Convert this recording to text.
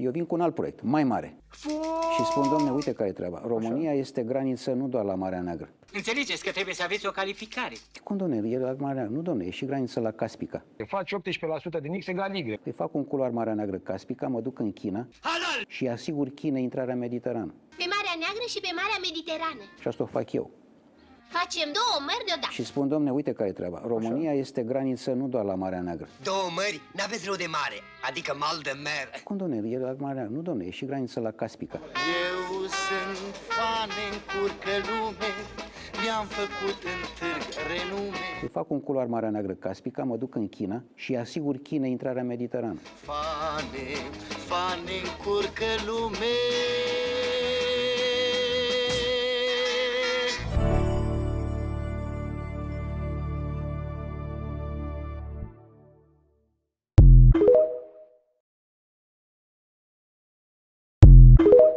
Eu vin cu un alt proiect, mai mare. Și spun, domne, uite care e treaba. România este graniță nu doar la Marea Neagră. Înțelegeți că trebuie să aveți o calificare. Cum, domne, e la Marea Neagră? Nu, domne, e și graniță la Caspica. Faci 18% din X egal Y. Îi fac un culoar Marea Neagră Caspica, mă duc în China și asigur Chinei intrarea în Mediterană. Pe Marea Neagră și pe Marea Mediterană. Și asta o fac eu. Facem două mări deodată. Și spun, domne, uite care e treaba. România este graniță nu doar la Marea Neagră. Două mări, n-aveți rău de mare, adică mal de mer. Cum, domne, e la Marea Neagră? Nu, domne, e și graniță la Caspica. Eu sunt fan în curcă lume, mi-am făcut în târg renume. Îi fac un culoar Marea Neagră Caspica, mă duc în China și asigur Chinei intrarea în Mediterană. Fane în curcă lume. You